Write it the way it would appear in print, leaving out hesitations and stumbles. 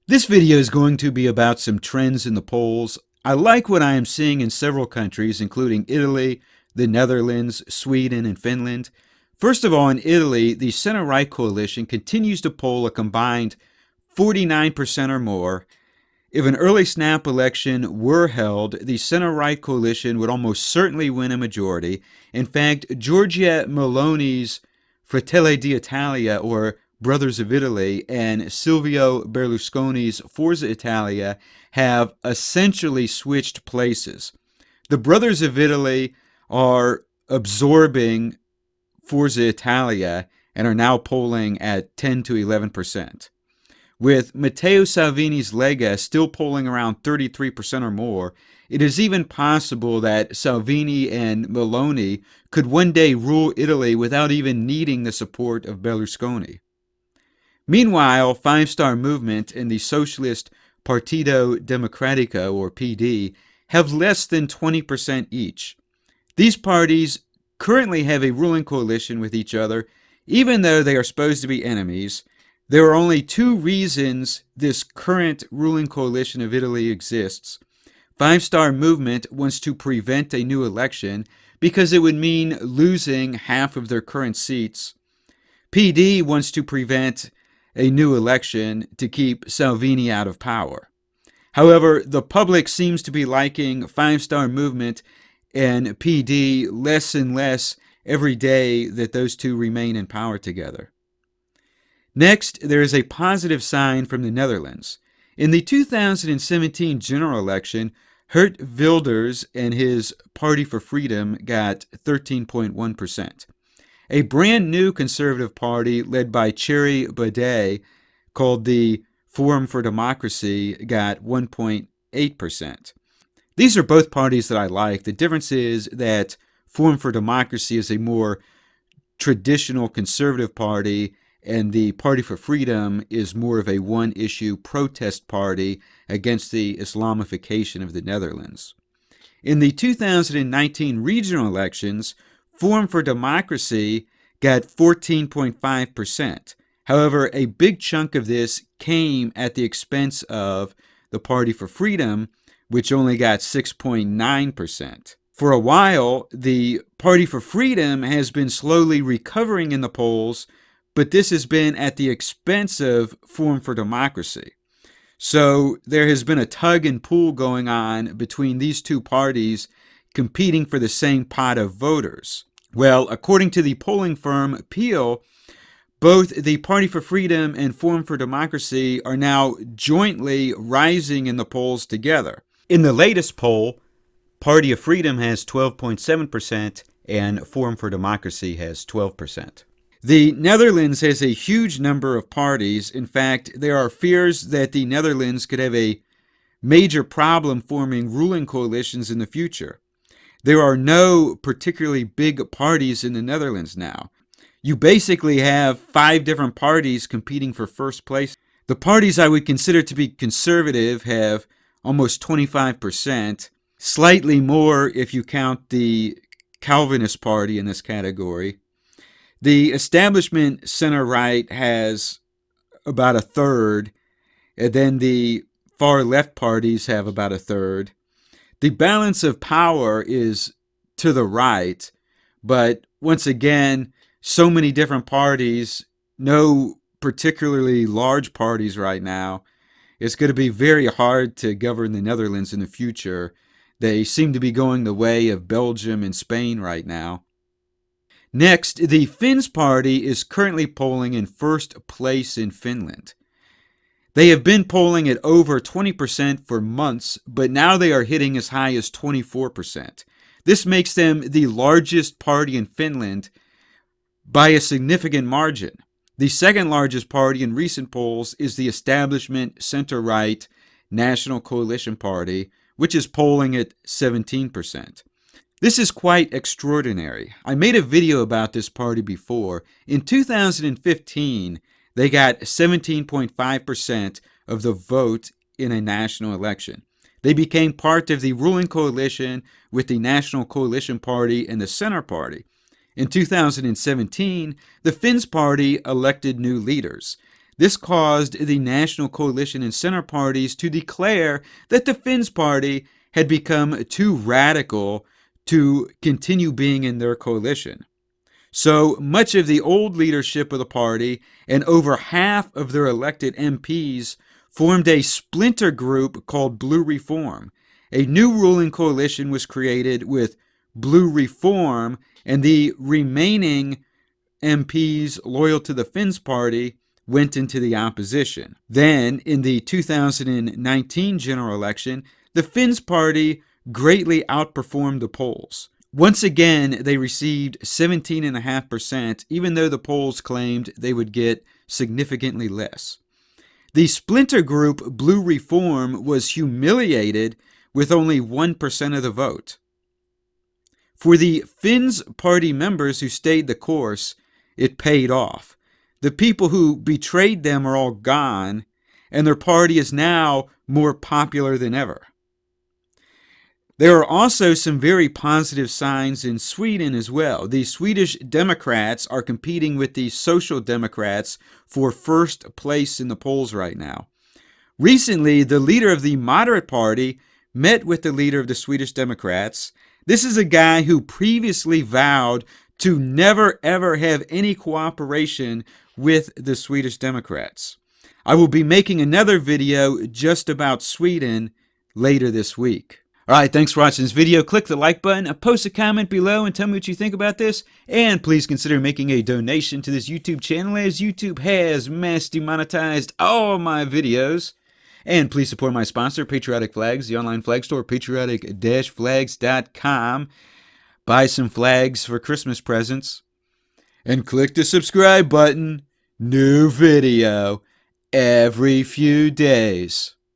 This video is going to be about some trends in the polls. I like what I am seeing in several countries, including Italy, the Netherlands, Sweden, and Finland. First of all, in Italy, the center-right coalition continues to poll a combined 49% or more. If an early snap election were held, the center-right coalition would almost certainly win a majority. In fact, Giorgia Meloni's Fratelli d'Italia, or Brothers of Italy, and Silvio Berlusconi's Forza Italia have essentially switched places. The Brothers of Italy are absorbing Forza Italia and are now polling at 10 to 11%. With Matteo Salvini's Lega still polling around 33% or more, it is even possible that Salvini and Meloni could one day rule Italy without even needing the support of Berlusconi. Meanwhile, Five Star Movement and the Socialist Partito Democratico, or PD, have less than 20% each. These parties currently have a ruling coalition with each other, even though they are supposed to be enemies. There are only two reasons this current ruling coalition of Italy exists. Five Star Movement wants to prevent a new election because it would mean losing half of their current seats. PD wants to prevent a new election to keep Salvini out of power. However, the public seems to be liking Five Star Movement and PD less and less every day that those two remain in power together. Next, there is a positive sign from the Netherlands. In the 2017 general election, Geert Wilders and his Party for Freedom got 13.1%. A brand new conservative party led by Thierry Baudet, called the Forum for Democracy, got 1.8%. These are both parties that I like. The difference is that Forum for Democracy is a more traditional conservative party, and the Party for Freedom is more of a one-issue protest party against the Islamification of the Netherlands. In the 2019 regional elections, Forum for Democracy got 14.5%. However, a big chunk of this came at the expense of the Party for Freedom, which only got 6.9%. For a while, the Party for Freedom has been slowly recovering in the polls, but this has been at the expense of Forum for Democracy. So there has been a tug and pull going on between these two parties competing for the same pot of voters. Well, according to the polling firm Peel, both the Party for Freedom and Forum for Democracy are now jointly rising in the polls together. In the latest poll, Party of Freedom has 12.7% and Forum for Democracy has 12%. The Netherlands has a huge number of parties. In fact, there are fears that the Netherlands could have a major problem forming ruling coalitions in the future. There are no particularly big parties in the Netherlands now. You basically have 5 different parties competing for first place. The parties I would consider to be conservative have almost 25%, slightly more if you count the Calvinist Party in this category. The establishment center-right has about a third, and then the far-left parties have about a third. The balance of power is to the right, but once again, so many different parties, no particularly large parties right now. It's going to be very hard to govern the Netherlands in the future. They seem to be going the way of Belgium and Spain right now. Next, the Finns party is currently polling in first place in Finland. They have been polling at over 20% for months, but now they are hitting as high as 24%. This makes them the largest party in Finland by a significant margin. The second largest party in recent polls is the establishment center-right National Coalition Party, which is polling at 17%. This is quite extraordinary. I made a video about this party before. In 2015, they got 17.5% of the vote in a national election. They became part of the ruling coalition with the National Coalition Party and the Center Party. In 2017, the Finns party elected new leaders. This caused the National Coalition and Center parties to declare that the Finns party had become too radical to continue being in their coalition. So much of the old leadership of the party and over half of their elected MPs formed a splinter group called Blue Reform. A new ruling coalition was created with Blue Reform, and the remaining MPs loyal to the Finns party went into the opposition. Then, in the 2019 general election, the Finns party greatly outperformed the polls. Once again, they received 17.5%, even though the polls claimed they would get significantly less. The splinter group Blue Reform was humiliated with only 1% of the vote. For the Finns party members who stayed the course, it paid off. The people who betrayed them are all gone, and their party is now more popular than ever. There are also some very positive signs in Sweden as well. The Swedish Democrats are competing with the Social Democrats for first place in the polls right now. Recently, the leader of the moderate party met with the leader of the Swedish Democrats. This is a guy who previously vowed to never ever have any cooperation with the Swedish Democrats. I will be making another video just about Sweden later this week. Alright, thanks for watching this video. Click the like button, post a comment below and tell me what you think about this. And please consider making a donation to this YouTube channel, as YouTube has mass demonetized all my videos. And please support my sponsor, Patriotic Flags, the online flag store, patriotic-flags.com. Buy some flags for Christmas presents. And click the subscribe button. New video every few days.